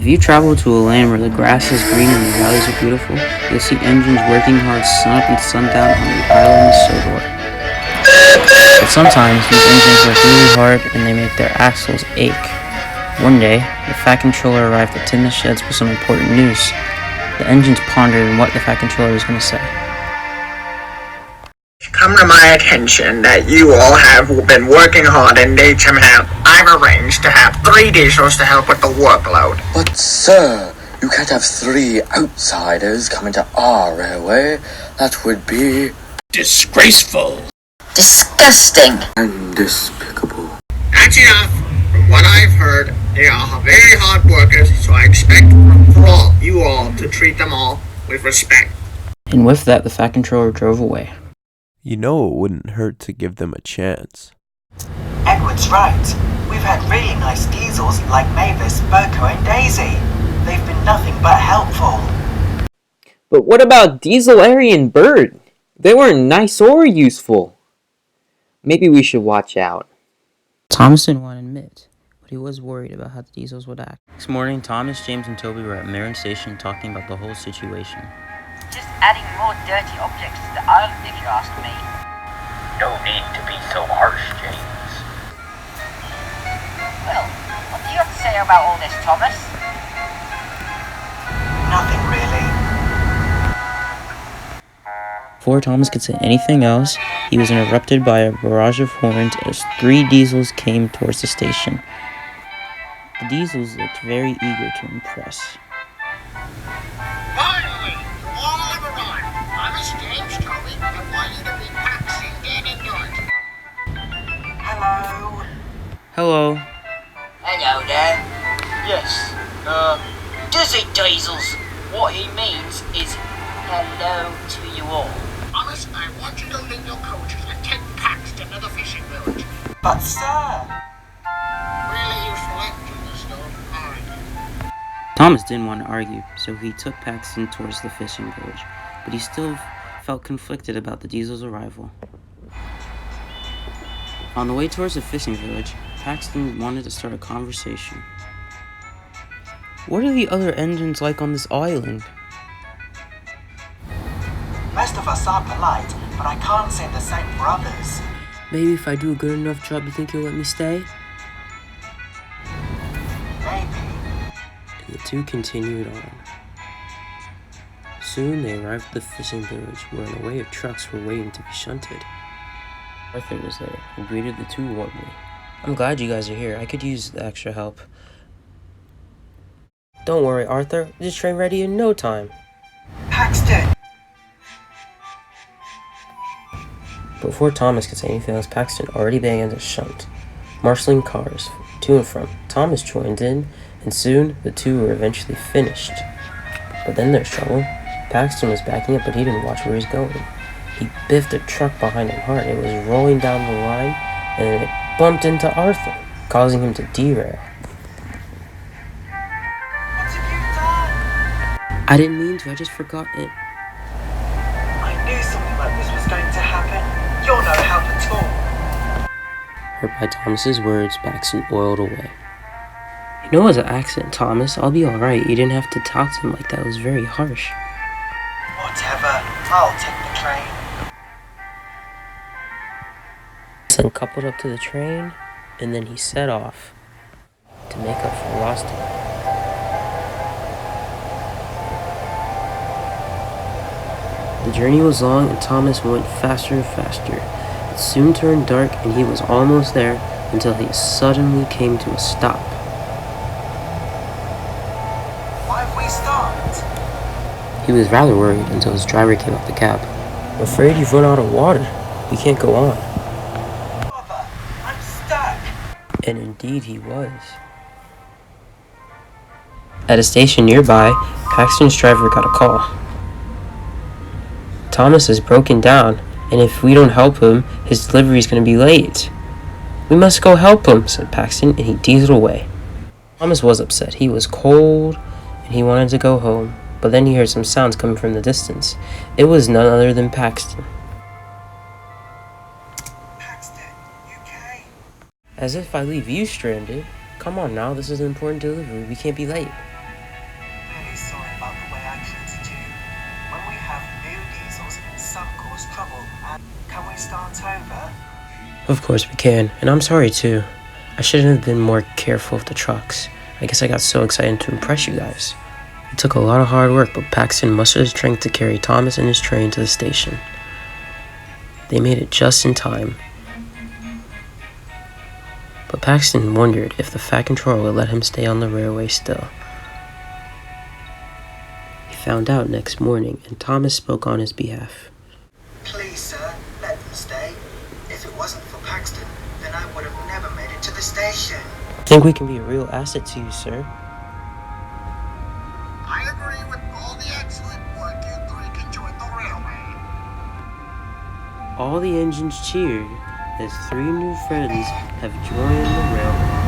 If you travel to a land where the grass is green and the valleys are beautiful, you'll see engines working hard sun up and sundown on the island of Sodor. But sometimes these engines work really hard and they make their axles ache. One day, the Fat Controller arrived at Tin the Sheds with some important news. The engines pondered on what the Fat Controller was going to say. Come to my attention that you all have been working hard and need some help. I've arranged to have 3 diesels to help with the workload. But sir, you can't have 3 outsiders coming to our railway. That would be disgraceful, disgusting, and despicable. That's enough. From what I've heard, they are very hard workers, so I expect for all you all to treat them all with respect. And with that, the Fat Controller drove away. You know it wouldn't hurt to give them a chance. Edward's right. We've had really nice diesels like Mavis, Burko and Daisy. They've been nothing but helpful. But what about Diesel, Airy, and Bird? They weren't nice or useful. Maybe we should watch out. Thomas didn't want to admit, but he was worried about how the diesels would act. Next morning, Thomas, James, and Toby were at Marin Station talking about the whole situation. Just adding more dirty objects to the island, if you ask me. no need to be so harsh, James. Well, what do you have to say about all this, Thomas? Nothing really. Before Thomas could say anything else, he was interrupted by a barrage of horns as 3 diesels came towards the station. The diesels looked very eager to impress. Finally, you all have arrived. Thomas, James, Toby, I want you to be Paxton, Dan, and Dort. Hello. Hello. Hello there. Yes, Dizzy Diesels. What he means is hello to you all. Thomas, I want you to leave your coaches and take Paxton to the fishing village. But sir. Really useful engines, though, aren't you? Thomas didn't want to argue, so he took Paxton towards the fishing village, but he still felt conflicted about the diesel's arrival. On the way towards the fishing village, Paxton wanted to start a conversation. What are the other engines like on this island? Most of us are polite, but I can't say the same for others. Maybe if I do a good enough job, you think you'll let me stay? Maybe. And the two continued on. Soon they arrived at the fishing village, where an array of trucks were waiting to be shunted. Arthur was there and greeted the two warmly. I'm glad you guys are here. I could use the extra help. Don't worry, Arthur. This train ready in no time. Paxton! Before Thomas could say anything else, Paxton already began to shunt, marshalling cars to and from. Thomas joined in, and soon the two were eventually finished. But then there's trouble. Paxton was backing up, but he didn't watch where he was going. He biffed a truck behind him hard. It was rolling down the line, and it bumped into Arthur, causing him to derail. What have you done? I didn't mean to, I just forgot it. I knew something like this was going to happen. You're no help at all. Hurt by Thomas's words, Paxton oiled away. You know it was an accident, Thomas. I'll be alright. You didn't have to talk to him like that. It was very harsh. Whatever. I'll take the train. Son coupled up to the train, and then he set off to make up for lost time. The journey was long, and Thomas went faster and faster. It soon turned dark, and he was almost there until he suddenly came to a stop. Why have we stopped? He was rather worried until his driver came out the cab. I'm afraid you've run out of water. We can't go on. Father, I'm stuck. And indeed he was. At a station nearby, Paxton's driver got a call. Thomas is broken down, and if we don't help him, his delivery is going to be late. We must go help him, said Paxton, and he dieseled away. Thomas was upset. He was cold, and he wanted to go home, but then he heard some sounds coming from the distance. It was none other than Paxton. Paxton, you okay? As if I leave you stranded. Come on now, this is an important delivery. We can't be late. much trouble. And can we start over? Of course we can, and I'm sorry too. I shouldn't have been more careful of the trucks. I guess I got so excited to impress you guys. It took a lot of hard work, but Paxton mustered his strength to carry Thomas and his train to the station. They made it just in time. But Paxton wondered if the Fat Controller would let him stay on the railway still. He found out next morning, and Thomas spoke on his behalf. Please, sir, let them stay. If it wasn't for Paxton, then I would have never made it to the station. I think we can be a real asset to you, sir. I agree with all the excellent work you three can join the railway. All the engines cheered as 3 new friends have joined the railway.